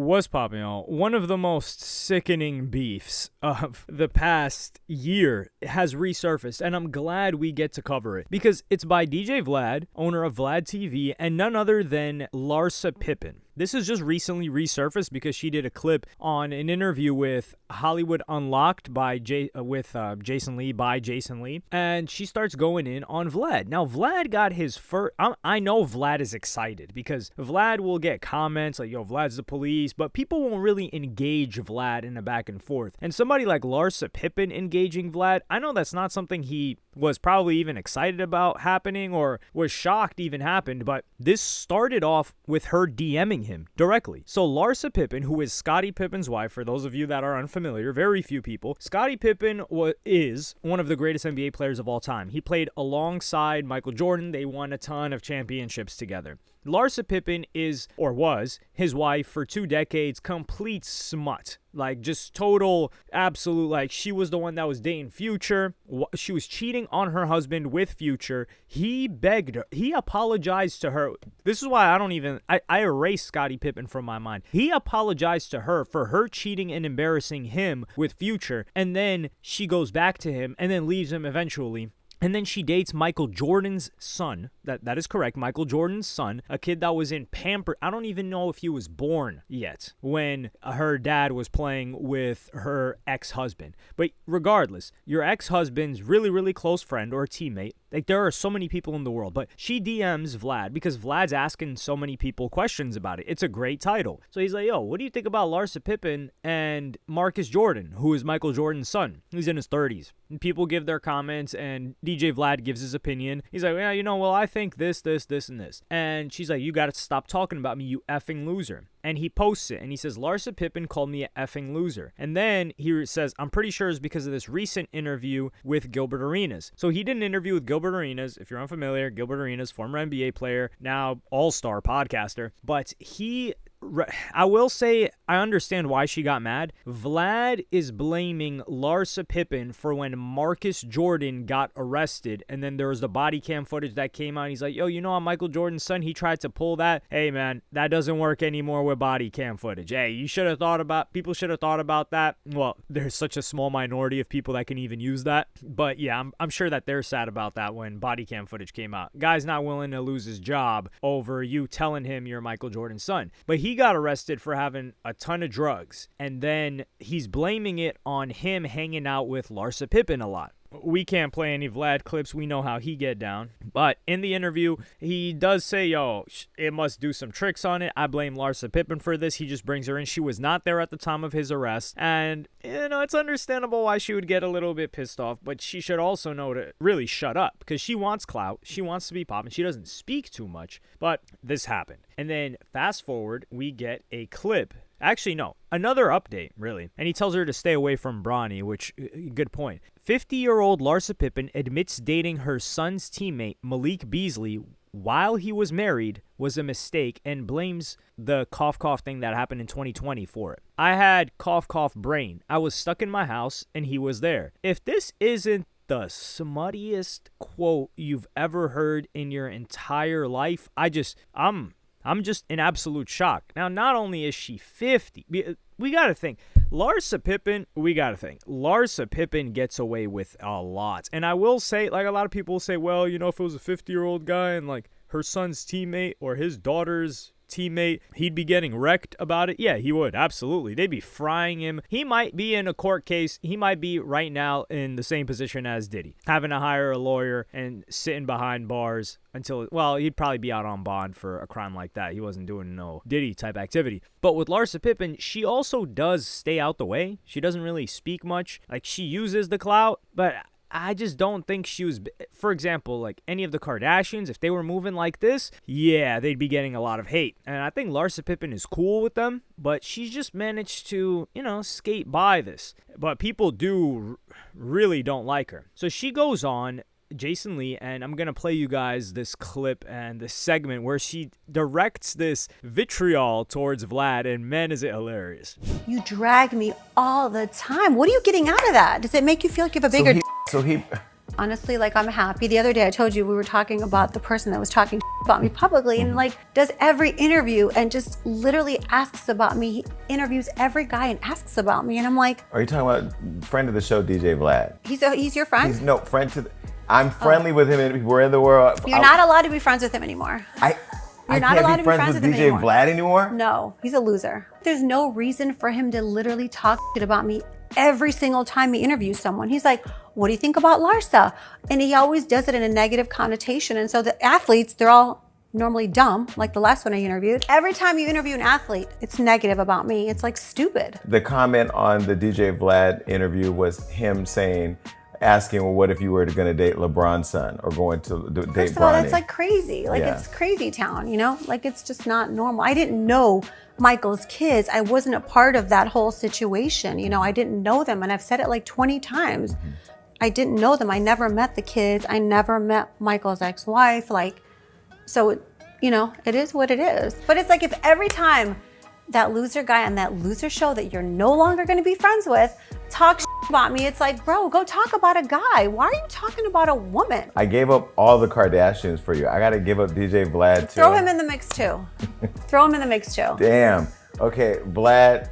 What's popping, y'all? One of the most sickening beefs of the past year has resurfaced, and I'm glad we get to cover it because it's by DJ Vlad, owner of VladTV, and none other than Larsa Pippen. This has just recently resurfaced because she did a clip on an interview with Hollywood Unlocked by Jason Lee, and she starts going in on Vlad. Now, Vlad got his first. I know Vlad is excited because Vlad will get comments like, "Yo, Vlad's the police," but people won't really engage Vlad in a back and forth. And somebody like Larsa Pippen engaging Vlad, I know that's not something he was probably even excited about happening or was shocked even happened, but this started off with her DMing him directly. So Larsa Pippen, who is Scottie Pippen's wife, for those of you that are unfamiliar, very few people, Scottie Pippen is one of the greatest NBA players of all time. He played alongside Michael Jordan. They won a ton of championships together. Larsa Pippen is, or was, his wife for 2 decades, complete smut. Like, just total, absolute, like, she was the one that was dating Future. She was cheating on her husband with Future. He begged her. He apologized to her. This is why I erased Scottie Pippen from my mind. He apologized to her for her cheating and embarrassing him with Future. And then she goes back to him and then leaves him eventually. And then she dates Michael Jordan's son. That is correct. Michael Jordan's son, a kid that was in pamper. I don't even know if he was born yet when her dad was playing with her ex-husband. But regardless, your ex-husband's really, really close friend or teammate. Like, there are so many people in the world, but she DMs Vlad because Vlad's asking so many people questions about it. It's a great title. So he's like, "Yo, what do you think about Larsa Pippen and Marcus Jordan, who is Michael Jordan's son?" He's in his 30s. And people give their comments, and DJ Vlad gives his opinion. He's like, "Yeah, well, I think this, and this." And she's like, "You got to stop talking about me, you effing loser." And he posts it, and he says, "Larsa Pippen called me an effing loser." And then he says, "I'm pretty sure it's because of this recent interview with Gilbert Arenas." So he did an interview with Gilbert Arenas. If you're unfamiliar, Gilbert Arenas, former NBA player, now all-star podcaster. But I will say I understand why she got mad. Vlad is blaming Larsa Pippen for when Marcus Jordan got arrested, and then there was the body cam footage that came out. He's like, "Yo, I'm Michael Jordan's son. He tried to pull that. Hey, man, that doesn't work anymore with body cam footage. Hey, people should have thought about that." Well, there's such a small minority of people that can even use that. But yeah, I'm sure that they're sad about that when body cam footage came out. Guy's not willing to lose his job over you telling him you're Michael Jordan's son. But he got arrested for having a ton of drugs, and then he's blaming it on him hanging out with Larsa Pippen a lot. We can't play any Vlad clips. We know how he get down. But in the interview, he does say, "Yo, it must do some tricks on it. I blame Larsa Pippen for this." He just brings her in. She was not there at the time of his arrest. And, it's understandable why she would get a little bit pissed off. But she should also know to really shut up because she wants clout. She wants to be popping. She doesn't speak too much. But this happened. And then fast forward, we get a clip. Actually, no, another update, really. And he tells her to stay away from Bronny, which, good point. 50-year-old Larsa Pippen admits dating her son's teammate, Malik Beasley, while he was married was a mistake and blames the cough thing that happened in 2020 for it. "I had cough brain. I was stuck in my house and he was there." If this isn't the smuttiest quote you've ever heard in your entire life, I'm just in absolute shock. Now, not only is she 50, we got to think, Larsa Pippen gets away with a lot. And I will say, like, a lot of people say, well, if it was a 50-year-old guy and, like, her son's teammate or his daughter's teammate, he'd be getting wrecked about it. Yeah, he would. Absolutely. They'd be frying him. He might be in a court case. He might be right now in the same position as Diddy, having to hire a lawyer and sitting behind bars until, well, he'd probably be out on bond for a crime like that. He wasn't doing no Diddy type activity. But with Larsa Pippen, she also does stay out the way. She doesn't really speak much. Like, she uses the clout, but I just don't think she was, for example, like any of the Kardashians, if they were moving like this, yeah, they'd be getting a lot of hate. And I think Larsa Pippen is cool with them, but she's just managed to, skate by this. But people really don't like her. So she goes on Jason Lee, and I'm going to play you guys this clip and this segment where she directs this vitriol towards Vlad, and man, is it hilarious. "You drag me all the time. What are you getting out of that? Does it make you feel like you have a bigger honestly, like, I'm happy. The other day I told you we were talking about the person that was talking about me publicly and like does every interview and just literally asks about me. He interviews every guy and asks about me. And I'm like, are you talking about friend of the show, DJ Vlad? He's your friend? No, friend to I'm friendly with him and we're in the world. You're not allowed to be friends with him anymore. You're not allowed to be friends with DJ Vlad anymore? No, he's a loser. There's no reason for him to literally talk shit about me every single time he interviews someone. He's like, what do you think about Larsa? And he always does it in a negative connotation. And so the athletes, they're all normally dumb, like the last one I interviewed. Every time you interview an athlete, it's negative about me. It's like stupid. The comment on the DJ Vlad interview was him asking, well, what if you were going to date LeBron's son or going to date Bronny? First of all, that's like crazy. Like, it's crazy town, you know? Like, it's just not normal. I didn't know Michael's kids. I wasn't a part of that whole situation. You know, I didn't know them. And I've said it like 20 times. I didn't know them. I never met the kids. I never met Michael's ex-wife. Like, so, you know, it is what it is. But it's like if every time that loser guy on that loser show that you're no longer going to be friends with talks about me, it's like, bro, go talk about a guy. Why are you talking about a woman? I gave up all the Kardashians for you. I got to give up DJ Vlad too. Throw him in the mix too. Throw him in the mix too. Damn. Okay, Vlad.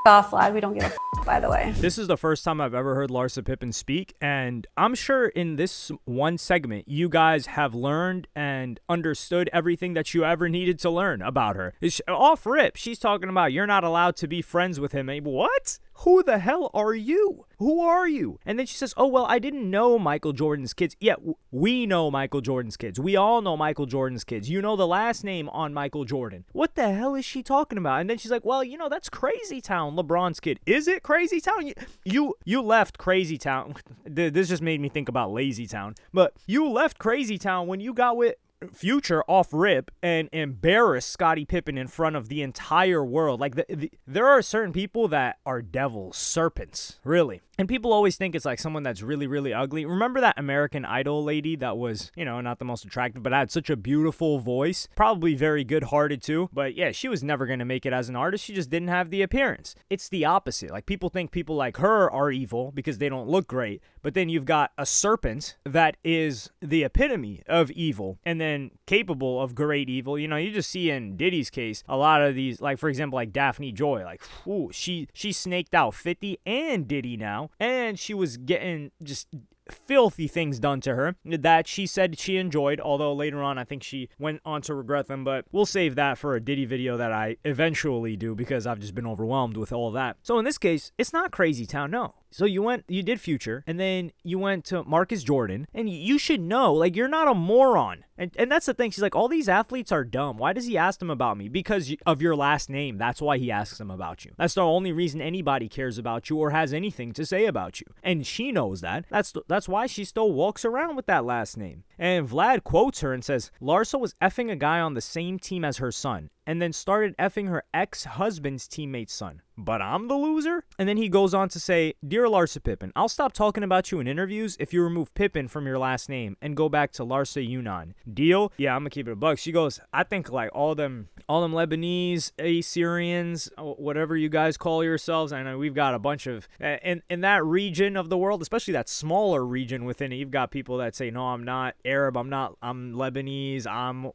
Off, Vlad. We don't give a by the way. This is the first time I've ever heard Larsa Pippen speak, and I'm sure in this one segment, you guys have learned and understood everything that you ever needed to learn about her. Off rip, she's talking about you're not allowed to be friends with him. What? Who the hell are you? Who are you? And then she says, oh, well, I didn't know Michael Jordan's kids. Yeah, we know Michael Jordan's kids. We all know Michael Jordan's kids. You know the last name on Michael Jordan. What the hell is she talking about? And then she's like, well, you know, that's Crazy Town, LeBron's kid. Is it Crazy Town? You left Crazy Town. This just made me think about Lazy Town. But you left Crazy Town when you got with Future off rip and embarrass Scottie Pippen in front of the entire world. Like, there are certain people that are devils, serpents, really. And people always think it's like someone that's really, really ugly. Remember that American Idol lady that was, you know, not the most attractive, but had such a beautiful voice? Probably very good-hearted too. But yeah, she was never going to make it as an artist. She just didn't have the appearance. It's the opposite. Like, people think people like her are evil because they don't look great. But then you've got a serpent that is the epitome of evil and then capable of great evil. You know, you just see in Diddy's case, a lot of these, like, for example, like Daphne Joy, like, ooh, she snaked out 50 and Diddy now. And she was getting just filthy things done to her that she said she enjoyed, although later on I think she went on to regret them, but we'll save that for a Diddy video that I eventually do because I've just been overwhelmed with all that. So in this case, it's not Crazy Town, no. So you did Future, and then you went to Marcus Jordan, and you should know, like, you're not a moron. And that's the thing. She's like, all these athletes are dumb. Why does he ask them about me? Because of your last name. That's why he asks them about you. That's the only reason anybody cares about you or has anything to say about you. And she knows that. That's why she still walks around with that last name. And Vlad quotes her and says, Larsa was effing a guy on the same team as her son, and then started effing her ex-husband's teammate's son. But I'm the loser? And then he goes on to say, Dear Larsa Pippen, I'll stop talking about you in interviews if you remove Pippen from your last name and go back to Larsa Yunnan. Deal? Yeah, I'm gonna keep it a buck. She goes, I think like all them Lebanese, Assyrians, whatever you guys call yourselves. I know we've got a bunch of, in that region of the world, especially that smaller region within it, you've got people that say, no, I'm not Arab, I'm Lebanese, I'm,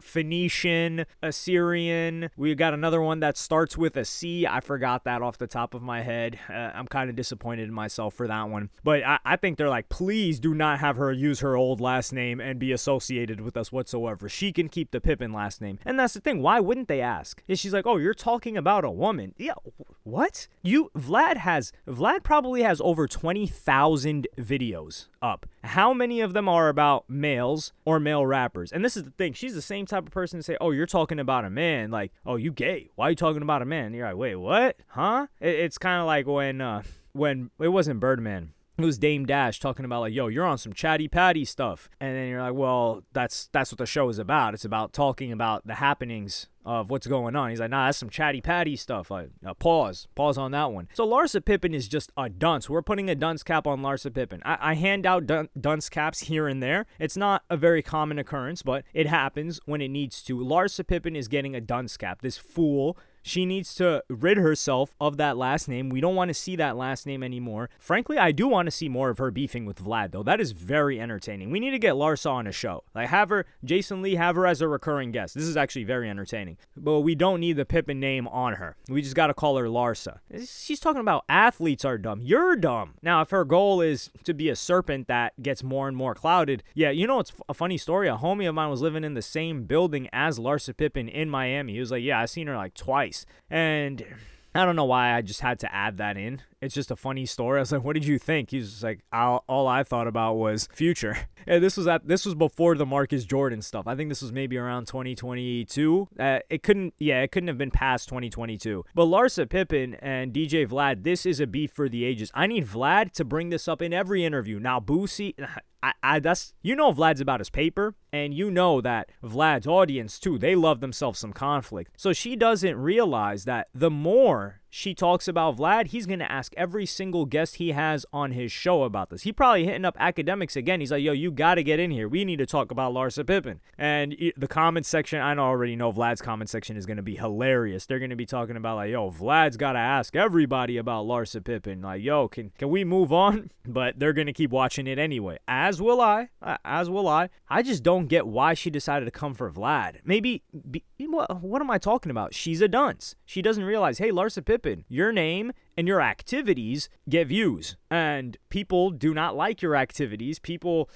Phoenician, Assyrian. We got another one that starts with a C. I forgot that off the top of my head. I'm kind of disappointed in myself for that one. But I think they're like, please do not have her use her old last name and be associated with us whatsoever. She can keep the Pippen last name. And that's the thing. Why wouldn't they ask? And she's like, oh, you're talking about a woman. Yeah, what? Vlad probably has over 20,000 videos up. How many of them are about males or male rappers? And this is the thing. She's the same type of person to say, oh, you're talking about a man. Like, oh, you gay. Why are you talking about a man? And you're like, wait, what? Huh? It's kind of like when it wasn't Birdman. It was Dame Dash talking about like, yo, you're on some chatty patty stuff. And then you're like, well, that's what the show is about. It's about talking about the happenings of what's going on. He's like, nah, that's some chatty patty stuff. Like, pause on that one. So Larsa Pippen is just a dunce. We're putting a dunce cap on Larsa Pippen. I hand out dunce caps here and there. It's not a very common occurrence, but it happens when it needs to. Larsa Pippen is getting a dunce cap. This fool. She needs to rid herself of that last name. We don't want to see that last name anymore. Frankly, I do want to see more of her beefing with Vlad, though. That is very entertaining. We need to get Larsa on a show. Like, have her, Jason Lee, have her as a recurring guest. This is actually very entertaining. But we don't need the Pippen name on her. We just got to call her Larsa. She's talking about athletes are dumb. You're dumb. Now, if her goal is to be a serpent that gets more and more clouded, yeah, you know, it's a funny story. A homie of mine was living in the same building as Larsa Pippen in Miami. He was like, yeah, I've seen her like twice. And I don't know why I just had to add that in. It's just a funny story. I was like, what did you think? He's just like, all I thought about was Future. And this was before the Marcus Jordan stuff. I think this was maybe around 2022. It couldn't have been past 2022. But Larsa Pippen and DJ Vlad, this is a beef for the ages. I need Vlad to bring this up in every interview. Now, Boosie, that's, you know, Vlad's about his paper, and you know that Vlad's audience too, they love themselves some conflict. So she doesn't realize that the more she talks about Vlad, he's going to ask every single guest he has on his show about this. He probably hitting up academics again. He's like, yo, you got to get in here. We need to talk about Larsa Pippen. And the comment section, I already know Vlad's comment section is going to be hilarious. They're going to be talking about like, yo, Vlad's got to ask everybody about Larsa Pippen. Like, yo, can we move on? But they're going to keep watching it anyway. As will I. I just don't get why she decided to come for Vlad. Maybe, what am I talking about? She's a dunce. She doesn't realize, hey, Larsa Pippen, your name and your activities get views, and people do not like your activities. People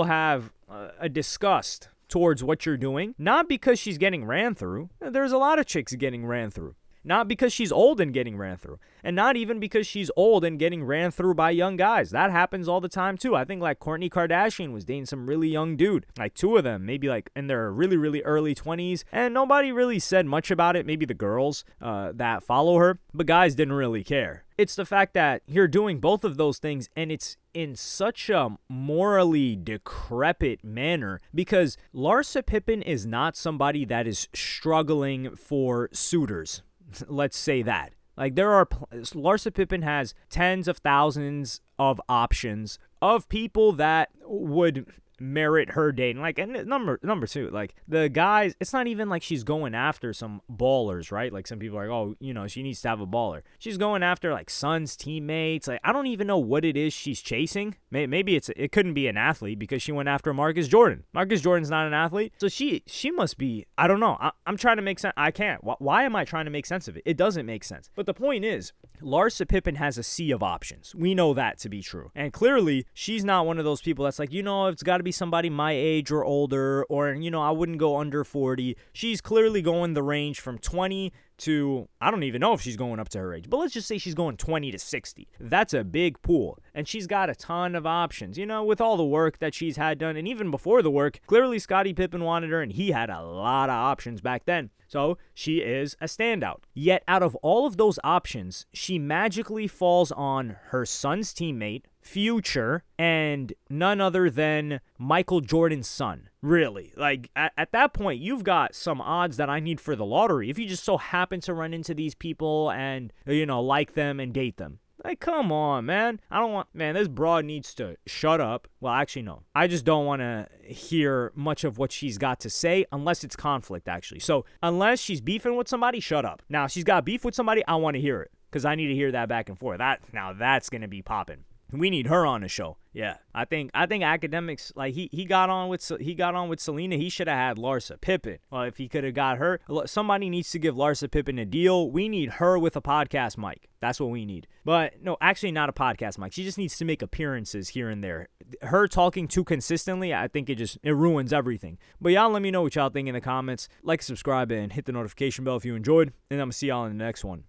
have a disgust towards what you're doing, not because she's getting ran through. There's a lot of chicks getting ran through. Not because she's old and getting ran through. And not even because she's old and getting ran through by young guys. That happens all the time too. I think like Kourtney Kardashian was dating some really young dude. Like two of them, maybe like in their really, really early 20s. And nobody really said much about it. Maybe the girls that follow her. But guys didn't really care. It's the fact that you're doing both of those things, and it's in such a morally decrepit manner, because Larsa Pippen is not somebody that is struggling for suitors. Let's say that. Like, Larsa Pippen has tens of thousands of options of people that would merit her dating. Like, and number two, like, the guys, it's not even like she's going after some ballers, right? Like, some people are like, oh, you know, she needs to have a baller. She's going after like Suns teammates. Like, I don't even know what it is she's chasing. Maybe it couldn't be an athlete, because she went after Marcus Jordan. Marcus Jordan's not an athlete, so she must be, I don't know. I'm trying to make sense. I can't. Why am I trying to make sense of it? It doesn't make sense. But the point is, Larsa Pippen has a sea of options. We know that to be true. And clearly, she's not one of those people that's like, you know, it's got to be somebody my age or older, or, you know, I wouldn't go under 40. She's clearly going the range from 20 to, I don't even know if she's going up to her age, but let's just say she's going 20 to 60. That's a big pool, and she's got a ton of options, you know, with all the work that she's had done. And even before the work, clearly Scottie Pippen wanted her, and he had a lot of options back then. So she is a standout. Yet out of all of those options, she magically falls on her son's teammate, Future, and none other than Michael Jordan's son. Really, like, at that point, you've got some odds that I need for the lottery if you just so happen to run into these people and, you know, like them and date them. Like, come on, man. This broad needs to shut up. Well, actually, no. I just don't want to hear much of what she's got to say unless it's conflict, actually. So, unless she's beefing with somebody, shut up. Now, if she's got beef with somebody, I want to hear it, because I need to hear that back and forth. Now, that's going to be popping. We need her on the show. Yeah, I think academics, like, he got on with Selena. He should have had Larsa Pippen. Well, if he could have got her, somebody needs to give Larsa Pippen a deal. We need her with a podcast mic. That's what we need. But no, actually not a podcast mic. She just needs to make appearances here and there. Her talking too consistently, I think it ruins everything. But y'all let me know what y'all think in the comments. Like, subscribe, and hit the notification bell if you enjoyed. And I'm gonna see y'all in the next one.